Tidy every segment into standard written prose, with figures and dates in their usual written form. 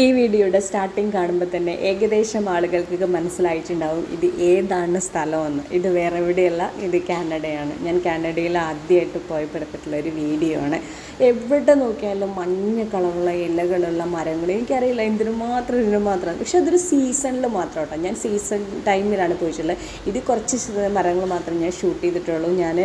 ഈ വീഡിയോയുടെ സ്റ്റാർട്ടിങ് കാണുമ്പോൾ തന്നെ ഏകദേശം ആളുകൾക്കൊക്കെ മനസ്സിലായിട്ടുണ്ടാവും ഇത് ഏതാണ് സ്ഥലമെന്ന്. ഇത് വേറെ എവിടെയല്ല, ഇത് കാനഡയാണ്. ഞാൻ കാനഡയിൽ ആദ്യമായിട്ട് പോയപ്പെടുത്തിട്ടുള്ള ഒരു വീഡിയോ ആണ്. എവിടെ നോക്കിയാലും മഞ്ഞ കളറുള്ള ഇലകളുള്ള മരങ്ങൾ. എനിക്കറിയില്ല ഇതിന് മാത്രം, പക്ഷെ അതൊരു സീസണിൽ മാത്രം കേട്ടോ. ഞാൻ സീസൺ ടൈമിലാണ് പോയിട്ടുള്ളത്. ഇത് കുറച്ച് മരങ്ങൾ മാത്രം ഞാൻ ഷൂട്ട് ചെയ്തിട്ടുള്ളൂ. ഞാൻ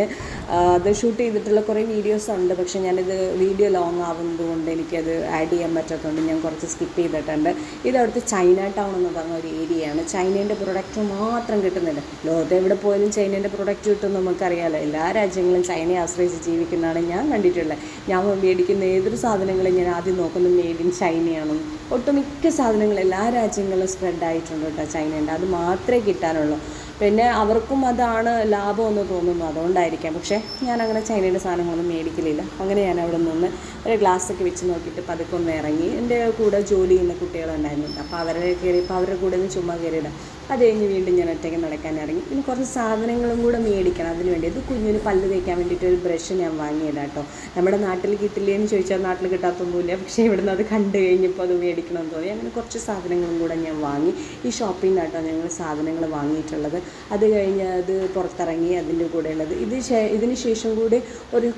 അത് ഷൂട്ട് ചെയ്തിട്ടുള്ള കുറേ വീഡിയോസ് ഉണ്ട്, പക്ഷേ ഞാനിത് വീഡിയോ ലോങ് ആവുന്നത് കൊണ്ട് എനിക്കത് ആഡ് ചെയ്യാൻ പറ്റാത്തതുകൊണ്ട് ഞാൻ കുറച്ച് സ്കിപ്പ് ചെയ്തിട്ടുണ്ട്. ഇത് അവിടുത്തെ ചൈന ടൗൺ എന്ന് പറഞ്ഞ ഒരു ഏരിയയാണ്. ചൈനേൻ്റെ പ്രൊഡക്റ്റ് മാത്രം കിട്ടുന്നില്ല. ലോകത്ത് എവിടെ പോയാലും ചൈനേൻ്റെ പ്രൊഡക്റ്റ് കിട്ടും നമുക്കറിയാമല്ലോ. എല്ലാ രാജ്യങ്ങളും ചൈനയെ ആശ്രയിച്ച് ജീവിക്കുന്നതാണ് ഞാൻ കണ്ടിട്ടുള്ളത്. ഞാൻ മേടിക്കുന്ന ഏതൊരു സാധനങ്ങളും ഞാൻ ആദ്യം നോക്കുന്നത് മെയ്ഡ് ഇൻ ചൈനയാണെന്ന്. ഒട്ടുമിക്ക സാധനങ്ങളും എല്ലാ രാജ്യങ്ങളും സ്പ്രെഡ് ആയിട്ടുണ്ട് കേട്ടോ ചൈനേൻ്റെ. അത് മാത്രമേ കിട്ടാനുള്ളൂ. പിന്നെ അവർക്കും അതാണ് ലാഭമെന്ന് തോന്നുന്നു, അതുകൊണ്ടായിരിക്കാം. പക്ഷേ ഞാനങ്ങനെ ചൈനയുടെ സാധനങ്ങളൊന്നും മേടിക്കലില്ല. അങ്ങനെ ഞാൻ അവിടെ നിന്ന് ഒരു ഗ്ലാസ്സൊക്കെ വെച്ച് നോക്കിയിട്ട് പതുക്കെ ഒന്ന് ഇറങ്ങി. എൻ്റെ കൂടെ ജോലി ചെയ്യുന്ന കുട്ടികളുണ്ടായിരുന്നു. അപ്പോൾ കയറിയപ്പോൾ അവരുടെ കൂടെ ഒന്ന് ചുമ്മാ കയറിയിടാം. അത് കഴിഞ്ഞ് വീണ്ടും ഞാൻ ഒറ്റയ്ക്ക് നടക്കാൻ ഇറങ്ങി. ഇനി കുറച്ച് സാധനങ്ങളും കൂടെ മേടിക്കണം. അതിന് വേണ്ടി ഇത് കുഞ്ഞിന് പല്ല് തേക്കാൻ വേണ്ടിയിട്ട് ഒരു ബ്രഷ് ഞാൻ വാങ്ങിയതാണ് കേട്ടോ. നമ്മുടെ നാട്ടിൽ കിട്ടില്ലേ എന്ന് ചോദിച്ചാൽ നാട്ടിൽ കിട്ടാത്തൊന്നുമില്ല. പക്ഷേ ഇവിടുന്ന് അത് കണ്ടു കഴിഞ്ഞപ്പോൾ അത് മേടിക്കണമെന്ന് തോന്നി. അങ്ങനെ കുറച്ച് സാധനങ്ങളും കൂടെ ഞാൻ വാങ്ങി. ഈ ഷോപ്പിൽ നിന്നാട്ടോ ഞങ്ങൾ സാധനങ്ങൾ വാങ്ങിയിട്ടുള്ളത്. അത് കഴിഞ്ഞ് അത് പുറത്തിറങ്ങി അതിൻ്റെ കൂടെയുള്ളത് ഇതിന് ശേഷം കൂടി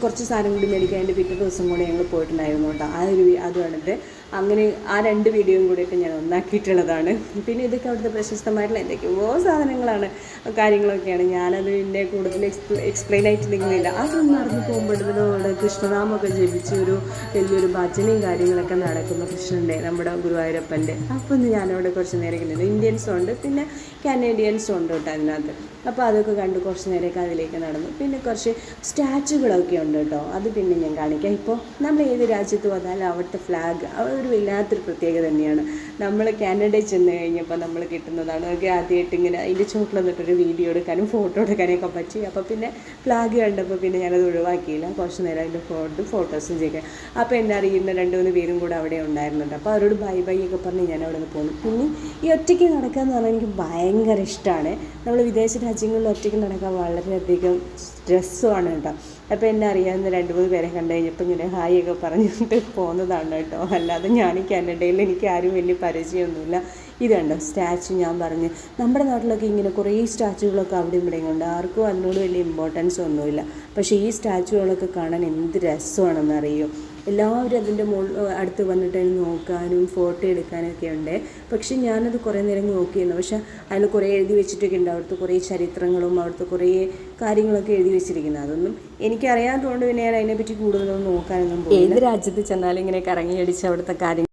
കുറച്ച് സാധനം കൂടി മേടിക്കാൻ വേണ്ടി പിറ്റേ ദിവസം കൂടി ഞങ്ങൾ പോയിട്ടുണ്ടായിരുന്നു കേട്ടോ. അതുകൊണ്ട് അങ്ങനെ ആ 2 വീഡിയോയും കൂടിയിട്ട് ഞാൻ ഒന്നാക്കിയിട്ടുള്ളതാണ്. പിന്നെ ഇതൊക്കെ അവിടുത്തെ പ്രശസ്തമായിട്ടുള്ള എന്തൊക്കെയോ സാധനങ്ങളാണ്, കാര്യങ്ങളൊക്കെയാണ്. ഞാനത് പിന്നെ കൂടുതൽ എക്സ്പ്ലെയിൻ ആയിട്ട് നിൽക്കുന്നില്ല. അതൊന്നും നടന്ന് പോകുമ്പോഴത്തേനോട് കൃഷ്ണനാമൊക്കെ ജപിച്ച് വലിയൊരു ഭജനയും കാര്യങ്ങളൊക്കെ നടക്കുന്നു കൃഷ്ണൻ്റെ, നമ്മുടെ ഗുരുവായൂരപ്പൻ്റെ. അപ്പോൾ ഒന്ന് ഞാനവിടെ കുറച്ച് നേരം ഇരിക്കുന്നുണ്ട്. ഇന്ത്യൻസും ഉണ്ട്, പിന്നെ കാനേഡിയൻസും ഉണ്ട് കേട്ടോ അതിനകത്ത്. അപ്പോൾ അതൊക്കെ കണ്ട് കുറച്ച് നേരമൊക്കെ അതിലേക്ക് നടന്നു. പിന്നെ കുറച്ച് സ്റ്റാച്ചുകളൊക്കെ ഉണ്ട് കേട്ടോ. അത് പിന്നെ ഞാൻ കാണിക്കാം. ഇപ്പോൾ നമ്മൾ ഏത് രാജ്യത്ത് വന്നാലും അവിടുത്തെ ഫ്ലാഗ് ഒരു വല്ലാത്തൊരു പ്രത്യേകത തന്നെയാണ്. നമ്മൾ കാനഡയിൽ ചെന്ന് കഴിഞ്ഞപ്പോൾ നമ്മൾ കിട്ടുന്നതാണ്. ഒക്കെ ആദ്യമായിട്ട് ഇങ്ങനെ അതിൻ്റെ ചോട്ടിൽ നിന്നിട്ടൊരു വീഡിയോ എടുക്കാനും ഫോട്ടോ എടുക്കാനൊക്കെ പറ്റി. അപ്പോൾ പിന്നെ ഫ്ലാഗ് കണ്ടപ്പോൾ പിന്നെ ഞാനത് ഒഴിവാക്കിയില്ല. കുറച്ച് നേരം അതിൻ്റെ ഫോട്ടോസും ചെയ്യാം. അപ്പോൾ എന്നെ അറിയുന്ന 2-3 പേരും കൂടെ അവിടെ ഉണ്ടായിരുന്നുണ്ട്. അപ്പോൾ അവരോട് ബൈ ഒക്കെ പറഞ്ഞ് ഞാൻ അവിടെ നിന്ന് പോന്നു. പിന്നെ ഈ ഒറ്റയ്ക്ക് നടക്കുക എന്ന് പറഞ്ഞാൽ എനിക്ക് ഭയങ്കര ഇഷ്ടമാണ്. നമ്മൾ വിദേശ രാജ്യങ്ങളിൽ ഒറ്റയ്ക്ക് നടക്കാൻ വളരെയധികം സ്ട്രെസ്സുമാണ് കേട്ടോ. അപ്പോൾ എന്നെ അറിയാവുന്ന 2-3 പേരെ കണ്ടു കഴിഞ്ഞപ്പോൾ ഇങ്ങനെ ഹായ് ഒക്കെ പറഞ്ഞിട്ട് പോകുന്നതാണ് കേട്ടോ. അല്ലാതെ ഞാൻ കാനഡയിൽ എനിക്ക് ആരും വലിയ പരിചയമൊന്നുമില്ല. ഇത് കണ്ടോ സ്റ്റാച്ചു. ഞാൻ പറഞ്ഞ് നമ്മുടെ നാട്ടിലൊക്കെ ഇങ്ങനെ കുറേ സ്റ്റാച്ചുകളൊക്കെ അവിടെ ഇവിടെയും ഉണ്ട്. ആർക്കും അതിനോട് വലിയ ഇമ്പോർട്ടൻസ് ഒന്നുമില്ല. പക്ഷേ ഈ സ്റ്റാച്ചുകളൊക്കെ കാണാൻ എന്ത് രസമാണെന്ന് അറിയും. എല്ലാവരും അതിൻ്റെ അടുത്ത് വന്നിട്ട് നോക്കാനും ഫോട്ടോ എടുക്കാനൊക്കെ ഉണ്ട്. പക്ഷേ ഞാനത് കുറേ നേരം നോക്കിയിരുന്നു. പക്ഷേ അതിൽ കുറേ എഴുതി വെച്ചിട്ടൊക്കെ ഉണ്ട്. അവിടുത്തെ കുറേ ചരിത്രങ്ങളും അവിടുത്തെ കുറേ കാര്യങ്ങളൊക്കെ എഴുതി വെച്ചിരിക്കുന്നത്. അതൊന്നും എനിക്കറിയാത്തതുകൊണ്ട് പിന്നെ ഞാൻ അതിനെപ്പറ്റി കൂടുതലൊന്നും നോക്കാനൊന്നും പോകും. ഏത് രാജ്യത്ത് ചെന്നാലും ഇങ്ങനെ കറങ്ങി അടിച്ച് അവിടുത്തെ കാര്യങ്ങൾ